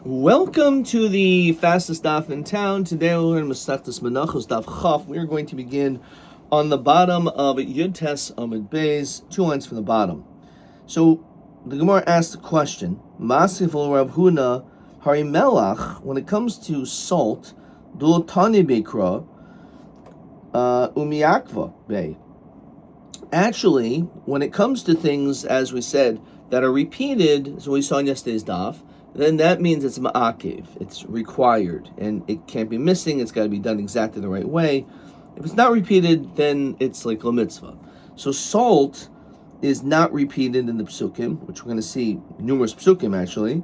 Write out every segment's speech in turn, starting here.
Welcome to the fastest daf in town. Today we'll learn Masechtas Menachot daf Chaf. We are going to begin on the bottom of Yud Tes Amud Beis, 2 lines from the bottom. So the Gemara asked the question: Masifol Rav Huna Hari Melach. When it comes to salt, Dulotani Bekra Umiakva Be. Actually, when it comes to things, as we said, that are repeated, as we saw in yesterday's daf, then that means it's ma'akev, it's required, and it can't be missing, it's got to be done exactly the right way. If it's not repeated, then it's like la mitzvah. So salt is not repeated in the psukim, which we're going to see numerous psukim actually,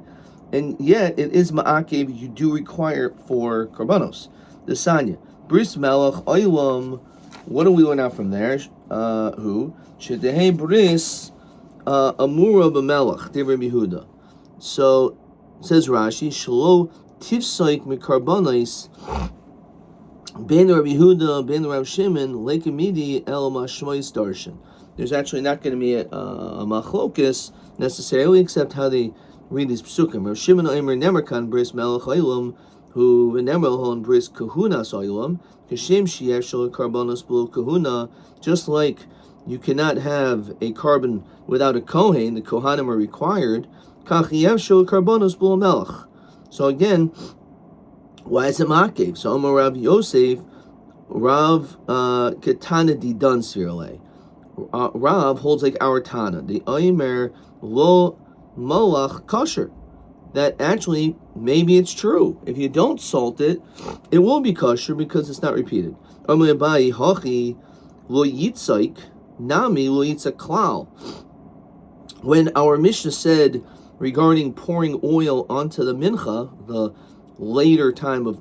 and yet it is ma'akev, you do require it for korbanos. The Sanya, bris melech oilam, what do we learn out from there? Shedehei bris amura b'melech, de Rabbi Yehuda. So, says Rashi, Shlo tifsoik mikarbonis ben Rabbi Yehuda ben Rav Shimon lekemidi el mashmois darshan. There's actually not going to be a machlokus necessarily, except how they read these psukim. Rav Shimon oimer nemerkan bris melech oilam hu v'nemer hon bris kahunas oilam kashem shiyev shel karbonos below kahuna. Just like you cannot have a carbon without a kohen, the kohanim are required. So again, why is it makev? So Amar Rav Yosef, Rav Ketana di Dun Sirle. Rav holds like our Tana, the Aimer lo malach kosher. That actually, maybe it's true. If you don't salt it, it will be kosher because it's not repeated. Amar Abai hachi lo yitzaik nami lo yitzak klal. When our Mishnah said regarding pouring oil onto the mincha, the later time of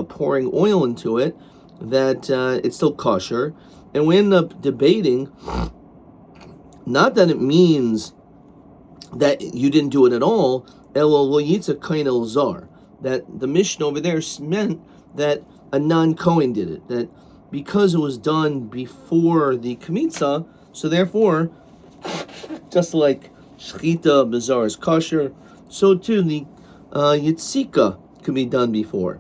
pouring oil into it, that it's still kosher, and we end up debating, not that it means that you didn't do it at all, that the Mishnah over there meant that a non-Kohen did it, that because it was done before the Kmitza, so therefore, just like Shchita Bazar is kosher, so too the Yitzika can be done before.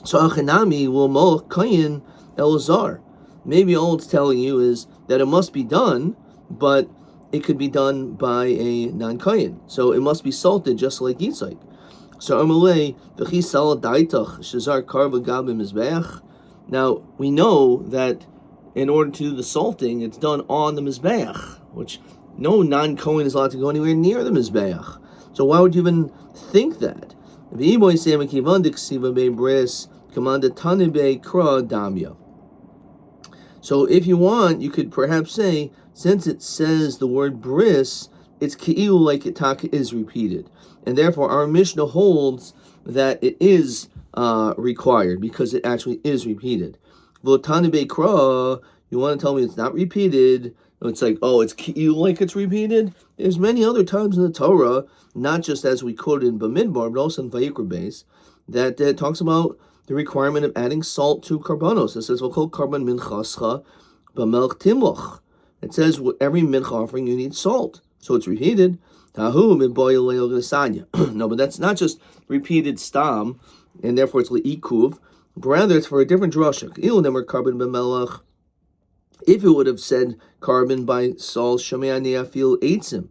So Achanami will mo Kayin Elazar. Maybe all it's telling you is that it must be done, but it could be done by a non-Kayin. So it must be salted just like Yitzhak. So Amalei V'chisal Daitach Shazar Karva Gabim Mizbeach. Now we know that in order to do the salting, it's done on the Mizbeach, which no non-Kohen is allowed to go anywhere near the Mizbeach. So why would you even think that? So if you want, you could perhaps say, since it says the word bris, it's ki'ilu like itaka is repeated. And therefore our Mishnah holds that it is required because it actually is repeated. You want to tell me it's not repeated? It's like, oh, it's like it's repeated. There's many other times in the Torah, not just as we quoted in Bamidbar, but also in Vayikra Beis, that talks about the requirement of adding salt to karbanos. It says, "V'chol karban minchascha b'melch timloch." It says, with every mincha offering you need salt, so it's repeated. Tahu midboy leil g'sanya. No, but that's not just repeated stam, and therefore it's leikuv. But rather, it's for a different drasha. Il nemer karban b'melach. If it would have said carbon by salt, Shameani Afil Eitzim,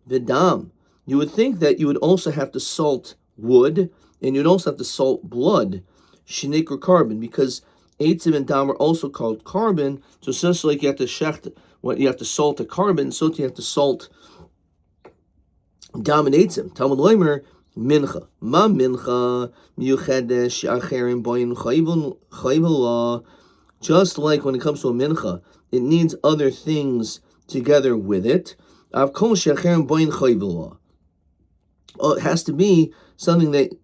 Vidam, you would think that you would also have to salt wood, and you'd also have to salt blood, Shinik or carbon, because Eitzim and Dam are also called carbon. So just like you have to shecht, you have to salt a carbon, so you have to salt Dam and Eitzim. Talmud Leimer, Mincha. Ma Mincha, Miyuchedesh, Acherim, Boyin, Chayvul, just like when it comes to a mincha, it needs other things together with it. It has to be something that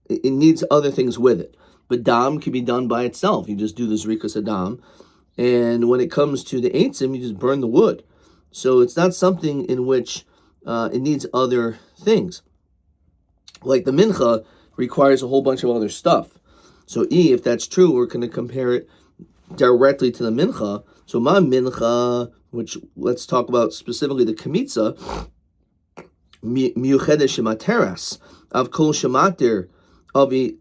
it needs other things with it. But dam can be done by itself. You just do the zrikas adam. And when it comes to the eitzim, you just burn the wood. So it's not something in which it needs other things. Like the mincha requires a whole bunch of other stuff. So if that's true, we're going to compare it directly to the mincha. So ma mincha, which let's talk about specifically the kamitza, miyuchedesh shemateras. Av kol shemater avi.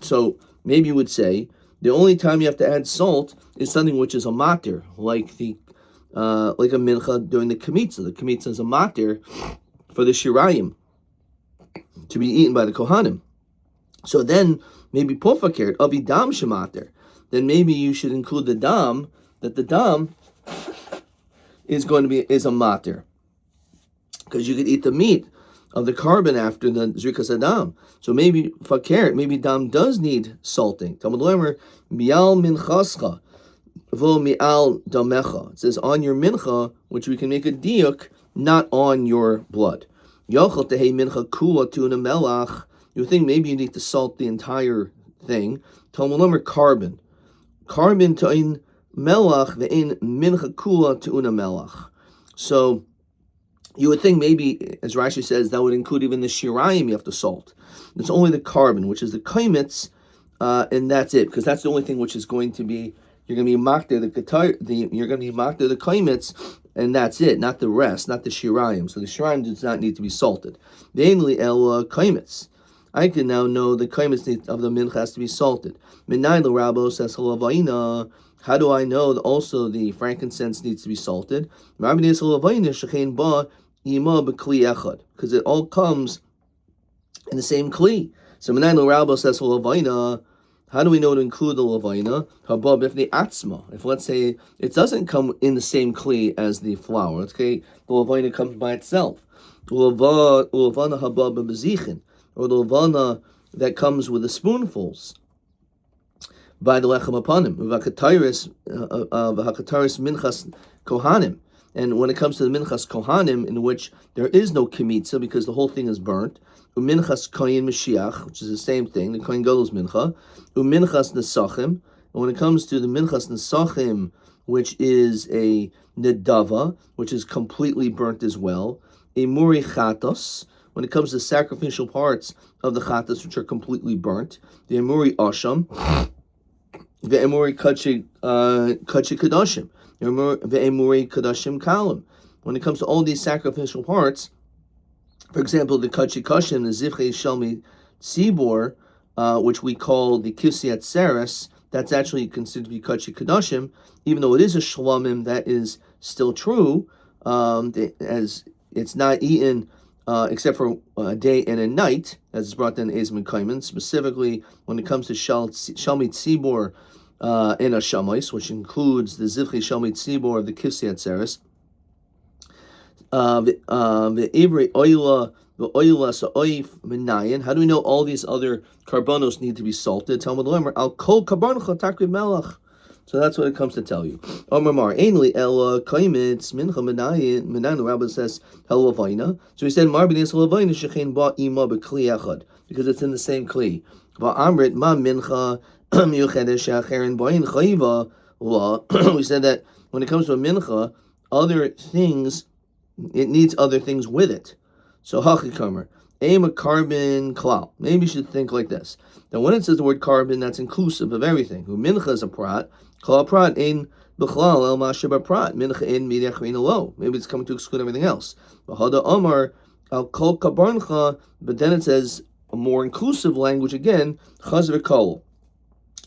So maybe you would say the only time you have to add salt is something which is a matir, like a mincha during the kmitza. The kmitza is a matir for the shirayim to be eaten by the kohanim. So then maybe pofakert avi dam shemater. Then maybe you should include the dam, that the dam is a matir, because you could eat the meat of the carbon after the zrikas adam. So maybe fakert, maybe dam does need salting. Talmud lemer mial minchascha vo mial damecha. It says on your mincha, which we can make a diuk, not on your blood. Yochel tehei mincha kula tuna melach. You think maybe you need to salt the entire thing. Talmud lemer carbon ta'in melach ve'in mincha kula tuna melach. So you would think maybe, as Rashi says, that would include even the shirayim you have to salt. It's only the carbon, which is the kaimitz, and that's it, because that's the only thing which is going to be, you're going to be makter the kaimitz, and that's it, not the rest, not the shirayim. So the shirayim does not need to be salted. Mainly el kaimitz. I can now know the kaimitz of the mincha has to be salted. Minay l'rabo says halavayna. How do I know that also the frankincense needs to be salted? Because it all comes in the same kli. So Menai Rabbi says Lavina. How do we know to include the Lavina? Habab if the atzma. If let's say it doesn't come in the same kli as the flour, okay, the Lavina comes by itself. Lavana habab bezichin, or the Lavana that comes with the spoonfuls by the lechem apanim, v'hakataris minchas kohanim. And when it comes to the minchas kohanim, in which there is no kimitza because the whole thing is burnt, uminchas koyin mashiach, which is the same thing, the koyin gadol's mincha, uminchas nesachim. And when it comes to the minchas nesachim, which is a nedava, which is completely burnt as well, a muri chatos. When it comes to sacrificial parts of the chatos, which are completely burnt, the amuri asham. Ve'emuri kachi kadashim, ve'emuri kadashim kalim. When it comes to all these sacrificial parts, for example, the kachi kashim, the zivchei shalmi tzibor, which we call the kisyat seres, that's actually considered to be kachi kadashim, even though it is a shlamim, that is still true, as it's not eaten except for a day and a night, as is brought down in Ezman Kaiman, specifically when it comes to Shalmi Tzibor and a Shamais, which includes the Zivchi Shalmi Tzibor of the Kivsiat Seres, the Ivri Oila, the Oila Sa'oif Minayan. How do we know all these other carbonos need to be salted? Talmud Lemer, Al Kol Karbonocha Takri Melach. So that's what it comes to tell you. Omar Ainli El Kaimitz Mincha Minayin. The Rabbi says Halavina. So he said Marbinis Halavina Shechein Ba Ima Bekli Echad, because it's in the same kli. Amrit Ma Mincha Yuchedesh Shacherin Bain Chayva La. We said that when it comes to a mincha, other things, it needs other things with it. So Hachikamer. Aim a carbon klal. Maybe you should think like this. Now, when it says the word carbon, that's inclusive of everything. Who mincha is a prat, klal prat ein b'chlal el mashaba prat. Mincha ein midech rein lo. Maybe it's coming to exclude everything else. V'hada omar al kol kabarncha. But then it says a more inclusive language again. Chaz v'kol.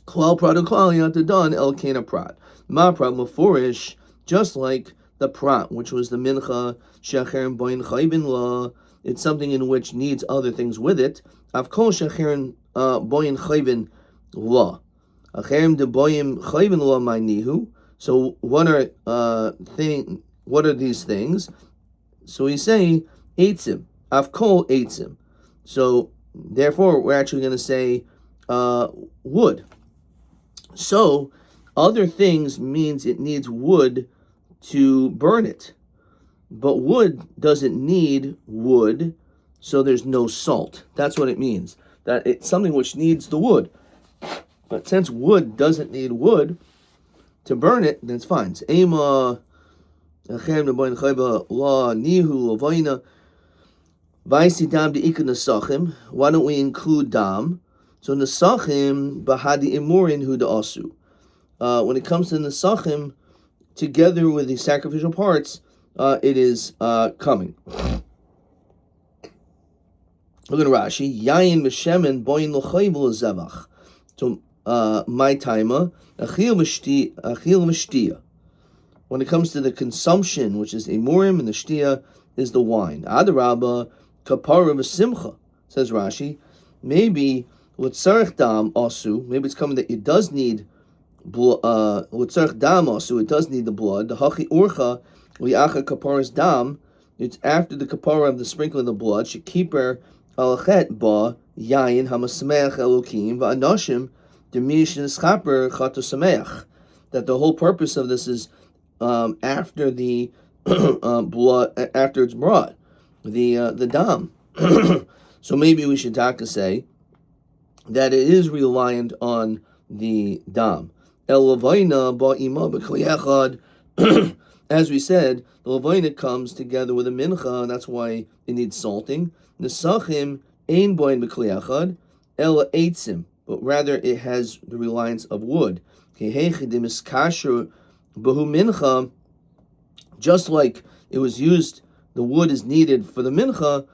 Klal prat u klal yatadan el kena prat. Ma prat maforish, just like the prat, which was the mincha shecher boin chayvin la. It's something in which needs other things with it. Avkol shecherin boyin chayvin la. Acherim de boyim chayvin la ma'nihu. So what are these things? So he's saying eitzim. Avkol eitzim. So therefore, we're actually going to say wood. So other things means it needs wood to burn it. But wood doesn't need wood, so there's no salt. That's what it means. That it's something which needs the wood. But since wood doesn't need wood to burn it, then it's fine. It's Ema, why don't we include dam? So nesachim bahadi imurin hu da'asu. When it comes to nesachim, together with the sacrificial parts, it is coming. Look at Rashi. Yayin v'shemen boin l'chayv l'zevach. So, my timer, achil v'shtia. When it comes to the consumption, which is emurim, and the shtia is the wine. Adarabba, kapara v'simcha, says Rashi. Maybe l'tzarech dam asu. Maybe it's coming that it does need l'tzarech dam asu. It does need the blood. The hachi urcha li'acha kaparas dam. It's after the kapara of the sprinkling of the blood. Shekiper alachet ba yayin hamasmeach elokim va'anoshim demish nischaper chato sameach. That the whole purpose of this is after the blood, after it's brought, the dam. So maybe we should say that it is reliant on the dam. As we said, the levayna comes together with a mincha, and that's why it needs salting. Nesachim ein boin b'kli echad, ela eitzim, but rather it has the reliance of wood. Bahu mincha, just like it was used, the wood is needed for the mincha.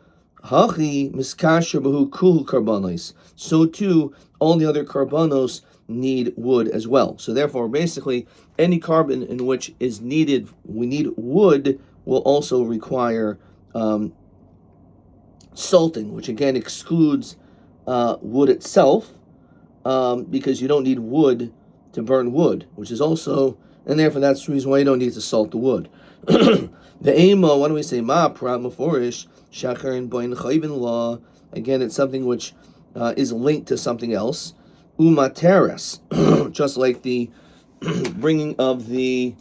Hachi miskasher bahu kul karbanos. So too, all the other karbanos need wood as well. So therefore, basically, any carbon in which is needed, we need wood, will also require salting, which again excludes wood itself, because you don't need wood to burn wood, which is also, and therefore that's the reason why you don't need to salt the wood. The ema, why do we say ma prat maforish shachar and boin chayvin law? Again, it's something which is linked to something else. Umateres, just like the bringing of the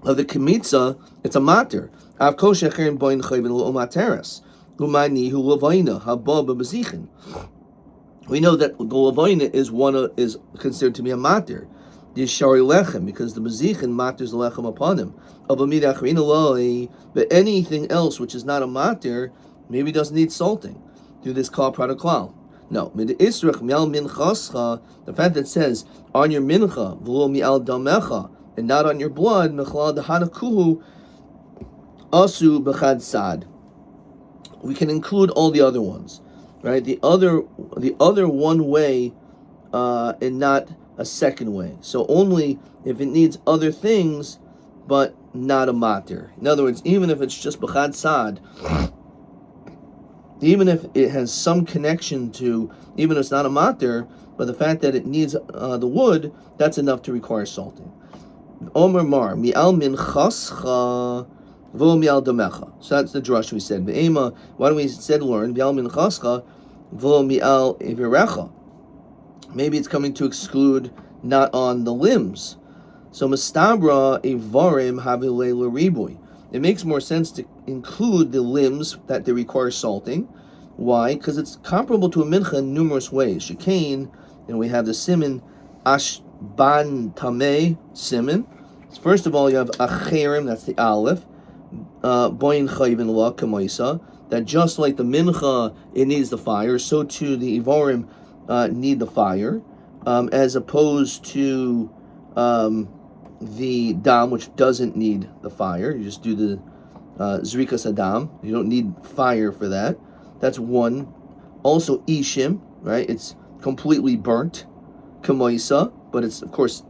kemitza, it's a mater. Av kol shachar and boin chayvin law umateres. Umani hu lavaina haba b'bezichin. We know that the lavaina is considered to be a mater. Yishari lechem, because the bezichin maters the lechem upon him. But anything else which is not a mater, maybe doesn't need salting. Do this kal product klal. No, the fact that it says on your mincha v'lo mi'al damecha and not on your blood, mechlal dehanakuhu asu b'chad sad. We can include all the other ones, right? The other one way, and not a second way. So only if it needs other things, but not a mater. In other words, even if it's just b'chad sad, even if it has some connection to, even if it's not a mater, but the fact that it needs the wood, that's enough to require salting. Omer mar mi'al min chascha v'o mi'al damecha. So that's the drush we said. Ve'ema, why don't we instead learn mi'al min chascha v'o mi'al evirecha? Maybe it's coming to exclude not on the limbs. So mastabra evarim havile l'riboy. It makes more sense to include the limbs that they require salting. Why? Because it's comparable to a mincha in numerous ways. Shekain, and we have the siman ashban tameh siman. First of all, you have acherim, that's the aleph. Boin chayvin la kamaisa. That just like the mincha, it needs the fire, so too the evarim need the fire, as opposed to the dam, which doesn't need the fire. You just do the zrikas adam. You don't need fire for that. That's one. Also ishim, right? It's completely burnt. Kamoisa, but it's, of course,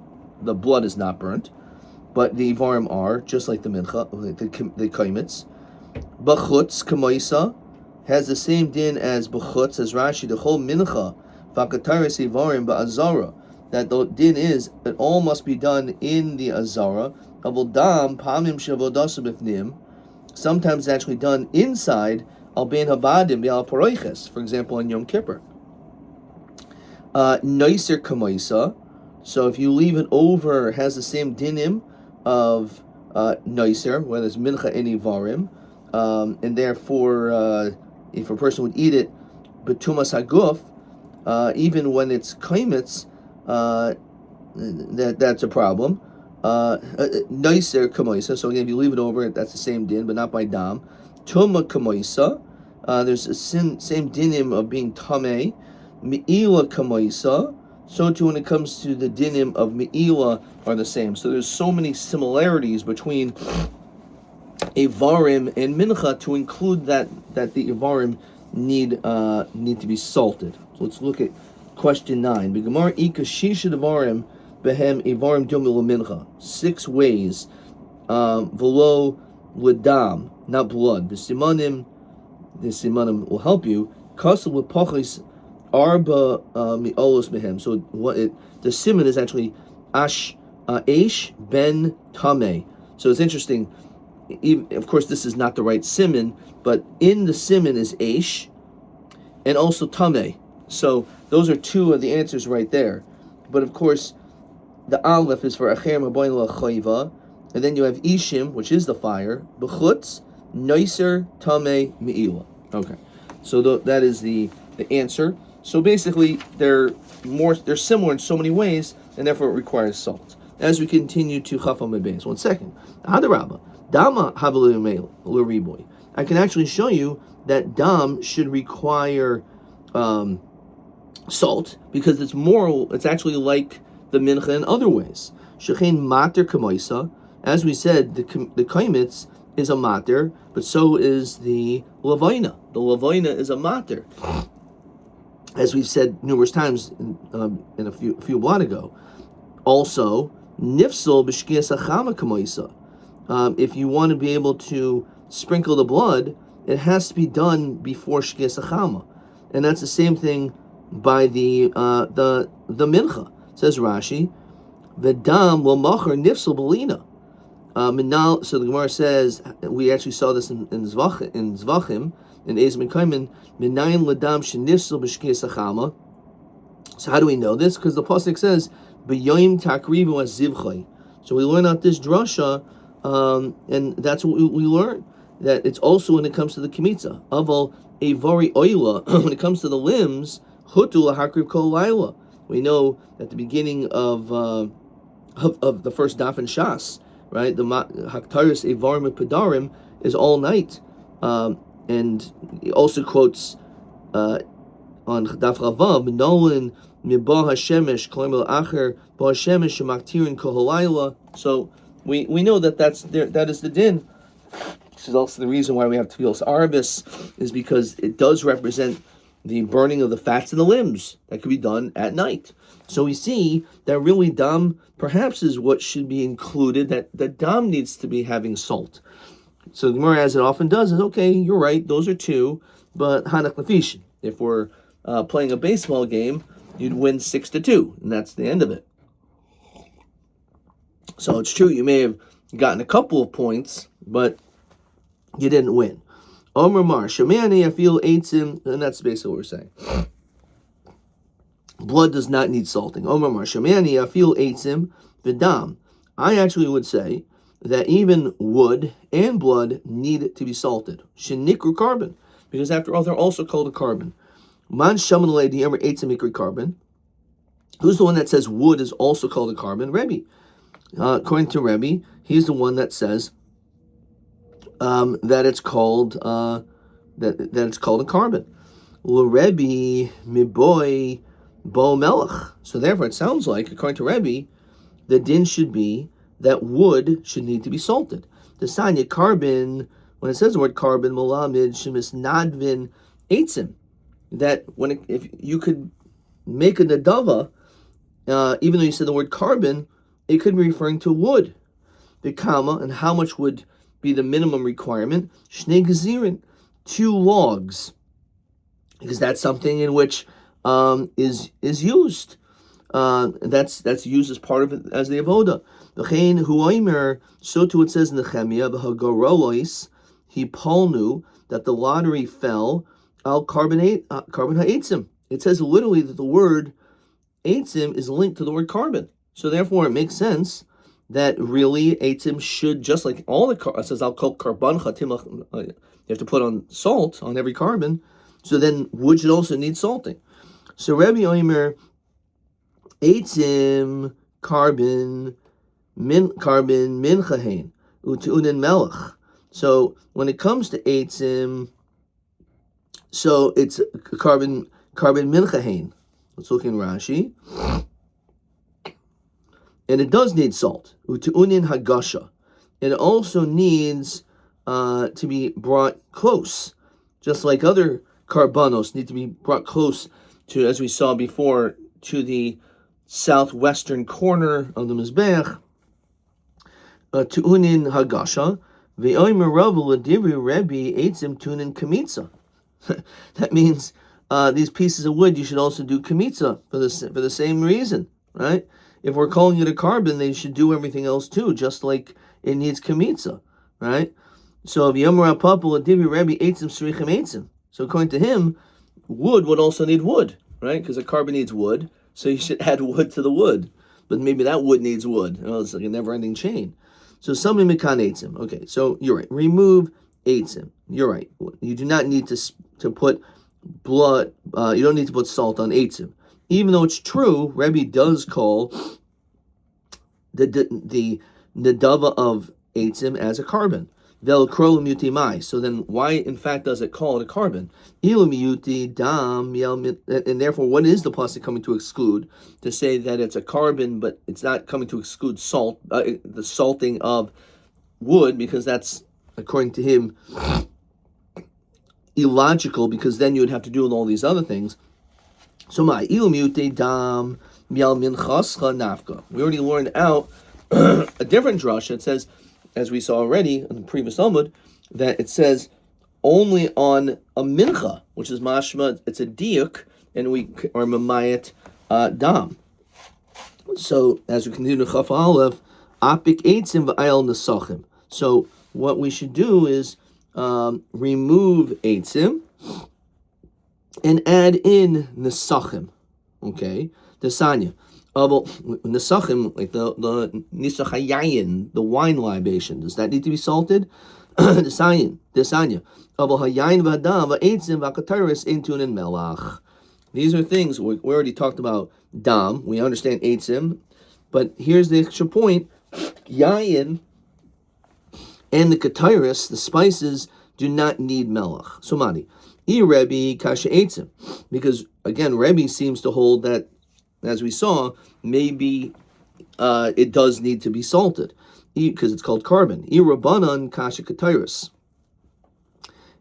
the blood is not burnt. But the ivarim are, just like the mincha, the kaimitz. Bachutz, kamoisa, has the same din as bachutz, as Rashi, the whole mincha, fakataris ivarim ba'azara, that the din is that all must be done in the azara. Avodam pamim shavodasu b'fnim. Sometimes it's actually done inside. Al ben habadim bi'al paroiches. For example, on Yom Kippur. Noiser kamoisa. So if you leave it over, it has the same dinim of noiser, whether it's mincha and ivarim, and therefore, if a person would eat it, betumas haguf, even when it's kaimitz, that's a problem. Noiser kamoisa. So again, if you leave it over, that's the same din, but not by dam. Tuma kamoisa. There's a same dinim of being tameh. Me'ila kamoisa. So too when it comes to the dinim of me'ila are the same. So there's so many similarities between Ivarim and Mincha to include that the Ivarim need to be salted. So let's look at question 9. B'gemar ika shisha devarim behem evarim dumil mincha. 6 ways v'lo ledam, not blood. The simanim will help you. Kasel with pachis arba mi'olos behem. So the siman is actually Aish ben Tameh. So it's interesting. Of course, this is not the right siman, but in the siman is Aish and also Tameh. So those are 2 of the answers right there. But of course, the Aleph is for Acher Maboin L'Chayva, and then you have Ishim, which is the fire, B'chutz, Noiser, Tameh, Me'ila. Okay, so that is the answer. So basically, they're similar in so many ways, and therefore it requires salt. As we continue to Chafam Bebeis. 1 second. Hadarabba, Dama Havalu L'Riboy. I can actually show you that Dam should require salt, because it's actually like the mincha in other ways. Shechein mater kamoisa. As we said, the kaimitz is a mater, but so is the lavaina. The lavaina is a mater, as we've said numerous times in a few blot ago. Also, nifsal b'shkias achama kamoisa. If you want to be able to sprinkle the blood, it has to be done before shkias achama, and that's the same thing by the mincha. Says Rashi, "V'dam l'machar nifsal belina." So the Gemara says, we actually saw this in Zvachim, in Eis Mekaymin, "Minayin l'dam shenifsal b'shkias achama." So how do we know this? Because the pasuk says, "B'yoyim takrivu azivchay." So we learn out this drasha, and that's what we learn. That it's also when it comes to the kimitza. Aval evari oila, when it comes to the limbs, hutu lahakriv kol laila. We know at the beginning of the first daf and shas, right? The haktaris evarim pedarim is all night, and he also quotes on daf ravav nolan mibah hashemesh kolimel acher bah hashemesh shemaktirin kol laila. So we know that that is the din. This is also the reason why we have tevilos arvis, is because it does represent the burning of the fats in the limbs that could be done at night. So we see that really dam perhaps is what should be included, that dam needs to be having salt. So the Gemara, as it often does, is, okay, you're right, those are 2, but hanach lefishin. If we're playing a baseball game, you'd win 6-2, and that's the end of it. So it's true, you may have gotten a couple of points, but you didn't win. Omer Mar, Shemani Afil Eitzim, and that's basically what we're saying. Blood does not need salting. Omer Mar, Shemani Afil Eitzim, Vidam. I actually would say that even wood and blood need to be salted. Shenikru carbon, because after all, they're also called a carbon. Man Shaman Lady Emer Eitzim Ikri carbon. Who's the one that says wood is also called a carbon? Rabbi. According to Rabbi, he's the one that says that it's called that it's called a carbon. L'Rebbe miboy bo melech. So therefore, it sounds like, according to Rebbe, the din should be that wood should need to be salted. The sanya carbon, when it says the word carbon, malamid shemis nadvin eitzim, that if you could make a nadava, even though you said the word carbon, it could be referring to wood. The kama, and how much would be the minimum requirement? Shnei gezirin, 2 logs, because that's something in which is used. That's used as part of it, as the avoda. V'chein huoimer, so too it says in the Chemia, v'hagorolois hipolnu, that the lottery fell al carbon ha'etzim. It says literally that the word eitzim is linked to the word carbon. So therefore, it makes sense that really eitzim should, just like all the it says al kol karban chatimach, you have to put on salt on every carbon. So then wood should also need salting. So Rabbi Omer, eitzim carbon minchahein u'tu'unin melech. So when it comes to eitzim, so it's carbon minchahein. Let's look in Rashi. And it does need salt. U'tu'unin hagasha. It also needs to be brought close, just like other karbanos need to be brought close to, as we saw before, to the southwestern corner of the mizbeach. Tu'unin hagasha ve'omer Rav l'divri Rabbi eitzim tu'unin kamitza. That means these pieces of wood you should also do kamitza for the same reason, right? If we're calling it a carbon, they should do everything else too, just like it needs kamitza, right? So v'yomer Papa l'divri Rabbi eitzim srichim eitzim. So according to him, wood would also need wood, right? Because a carbon needs wood, so you should add wood to the wood. But maybe that wood needs wood. It's like a never-ending chain. So some mikan eitzim. Okay, so you're right. Remove eitzim. You're right. You do not need to put blood. You don't need to put salt on eitzim. Even though it's true, Rabbi does call the nedava of eitzim as a carbon. Vel kro mutimai. So then, why in fact does it call it a carbon? Ilu dam and therefore, what is the pasuk coming to exclude? To say that it's a carbon, but it's not coming to exclude salt, the salting of wood, because that's, according to him, illogical. Because then you would have to do all these other things. So my ilu dam mial minchascha nafka. We already learned out a different drasha. It says, as we saw already in the previous Talmud, that it says only on a mincha, which is mashma, it's a diuk, and we are mamayat dam. So as we continue to chaf aleph, apik eitzim v'ayel nesachim. So what we should do is remove eitzim and add in nesachim. Okay, desanya. Nesachim, like the nisach hayayin, the wine libation, does that need to be salted? Desanya. Abo hayayin v'adam v'eitzim v'akataris intun and melach. These are things we already talked about. Dam, we understand eitzim, but here's the extra point: yayin and the kataris, the spices, do not need melach. Somani, Rebbe kasha eitzim, because again, Rebbe seems to hold that, as we saw, maybe it does need to be salted because it's called carbon. Rabbanan kasha kataris.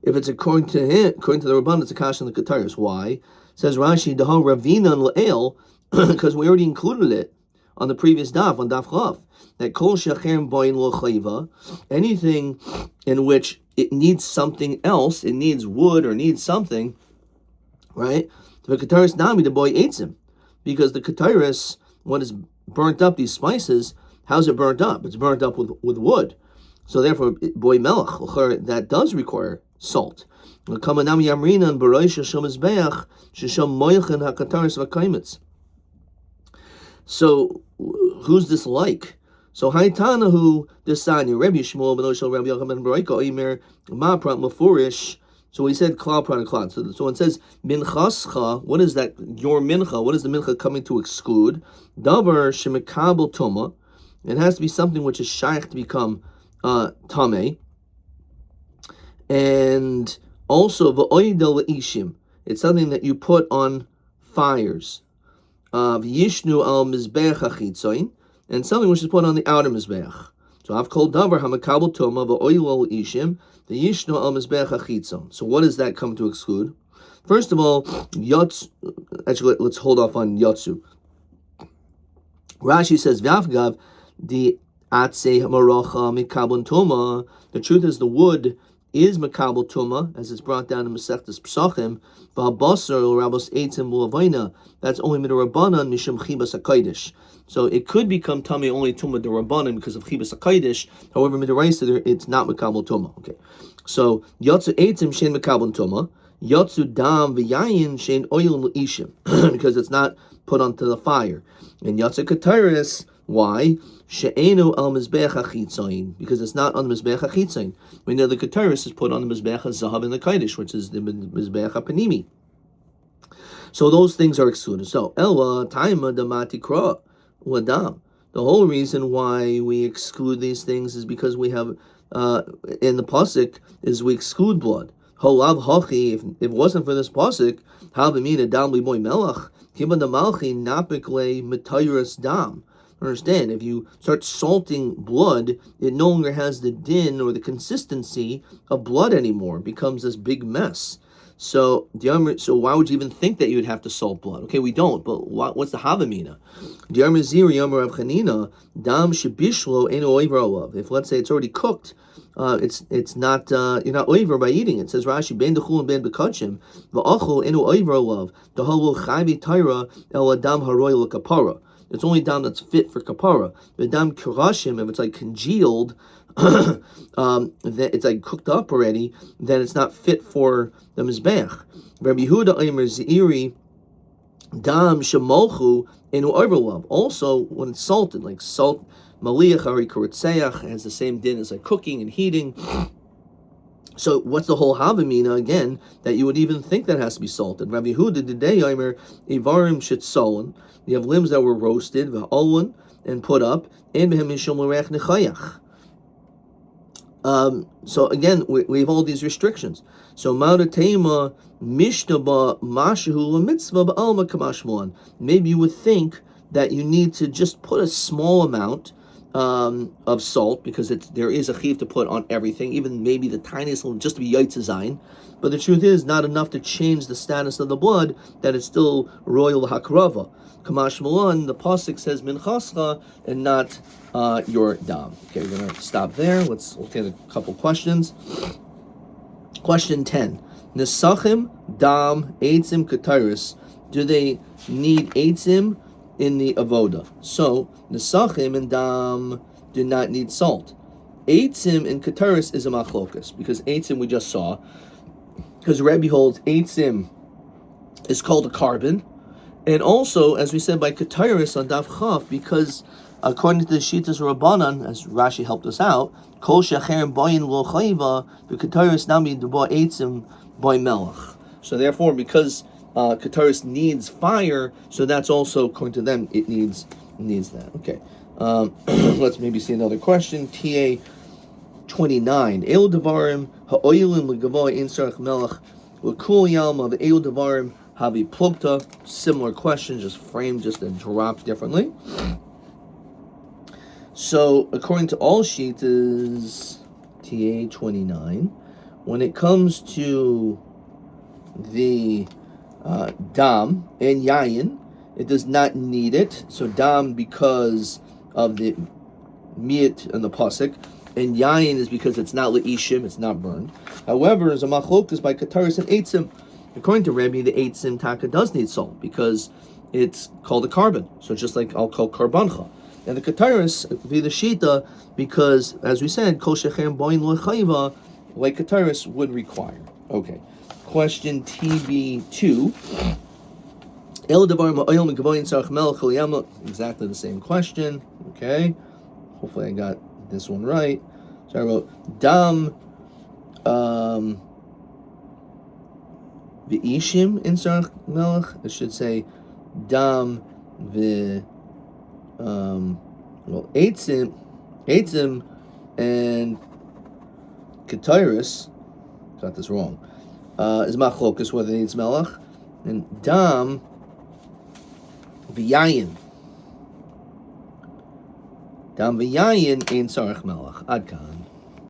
If it's according to him, according to the Rabbanan, it's a kasha in the kataris. Why? Says Rashi, Daha Ravinan La'el, because we already included it on the previous daf, on daf chav, that kol shecher boin lo chayva, anything in which it needs something else, it needs wood or needs something, right? The kataris nami the boy eitzim. Because the kataris, when it's burnt up, these spices, how's it burnt up? It's burnt up with wood. So therefore, boy melech, that does require salt. So who's this like? So Haitanahu Desanya, Rabbi Shmuel, Benoshel, Rabbi Yochanan, Baraika, Omer, Maprat, Mafurish. So he said klal pran klal. So when it says minchascha, what is that? Your mincha. What is the mincha coming to exclude? Davar shemekabel tuma. It has to be something which is shaykh to become tameh. And also v'oidel ishim. It's something that you put on fires. V'yishnu al mizbeach achitzoin, and something which is put on the outer mizbeach. So I've called davar hamakabel tuma v'oidel ishim. The Yishnu al Mizbeach HaChitzon. So what does that come to exclude? First of all, Yotz. Actually, let's hold off on Yotzu. Rashi says, V'avgav the Atse Marocha Mikabel Tuma. The truth is, the wood is Mikabel Tuma, as it's brought down in Masechtas Pesachim. V'habasar Rabos Eitzim V'Lavaina. That's only Midrabanan Mishum Chibas HaKodesh. So it could become Tamei only Tumah Derabanan because of Chibas HaKodesh. However, Midraisa, it's not Mikabel Tumah. Okay. So Yotzu Eitzim Shein Mikabel Tumah. Yotzu Dam V'Yayin Shein Oil Ishim. Because it's not put onto the fire. And Yotzu Kataris, why? She'enu al Mizbeach HaChitzayin. Because it's not on the Mizbeach HaChitzayin. We know the Kataris is put on the Mizbeach HaZahav in the Kodesh, which is the Mizbeach HaPanimi. So those things are excluded. So Ella Taima Damati Kra. Ladam. The whole reason why we exclude these things is because we have, in the pasuk, is we exclude blood. Holav hachi. If it wasn't for this pasuk, havamina dam liboy melach kiban damalchi napikle metayras dam. Understand? If you start salting blood, it no longer has the din or the consistency of blood anymore. It becomes this big mess. So why would you even think that you would have to salt blood? Okay, we don't, but what's the havamina? If let's say it's already cooked, it's not you're not over by eating it. It says Rashi ben dechul and ben bekachim va'achol enu over olav deholu chayvi taira el adam haroy lekapara. It's only dam that's fit for kapara. The dam kirashim, if it's like congealed, that it's like cooked up already, then it's not fit for the mizbech. Rabbi Yehuda Omer Zeiri dam shemolchu enu overlove. Also, when it's salted, like salt maliach ari kuritzeach has the same din as like cooking and heating. So what's the whole havamina again that you would even think that has to be salted? Rabbi Yehuda didei Omer ivarim shitzolen. You have limbs that were roasted, v'olun, and put up, and b'hem mishum l'reach nechayach. So again, we have all these restrictions. So ma'adatema mishtaba mashahu mitzvah ba'alma kamashmuan. Maybe you would think that you need to just put a small amount of salt, because there is a chiv to put on everything, even maybe the tiniest little, just to be yaitzazayin. But the truth is, not enough to change the status of the blood, that it's still royal hakrava. Kamash Malan, the pasuk says minchascha and not your dam. Okay, we're going to stop there. Let's look at a couple questions. Question 10. Nesachim, dam, eitzim, kataris. Do they need eitzim in the avoda? So, nesachim and dam do not need salt. Eitzim and kataris is a machlokas, because eitzim we just saw, because Rabbi holds eitzim is called a carbon. And also, as we said by Ketairis on Daf Chaf, because according to the Shitas Rabbanan, as Rashi helped us out, Kol Shecherem Boyin Lo Chayva, the Ketairis Nami Dubo Eitzim Boy Melech. So therefore, because Ketairis needs fire, so that's also, according to them, it needs that. Okay. Let's maybe see another question. TA 29. Eel Devarim Ha'oyilim L'Gavoy Ein Sarach Melech L'Kul Yalma Ve'Eel Devarim Havi Plukta, similar question, just framed, just and dropped differently. So, according to all Shitas, TA 29, when it comes to the dam and yayin, it does not need it. So, dam because of the miet and the pasuk, and yayin is because it's not leishim, it's not burned. However, as a machlokas by kataris and eitzim, according to Rabbi, the eitzim taka does need salt because it's called a carbon. So just like I'll call karbancha. And the kataris be the shita because, as we said, kol shechem boin lechayva, like kataris would require. Okay. Question TB2. Exactly the same question. Okay. Hopefully I got this one right. So I wrote dam V'ishim in Sarach Melech. It should say dam eitzim and Ketairis. Got this wrong. Is machlokas whether it needs melech, and dam v'yayin. Dam v'yayin in Sarach Melech. Adkan.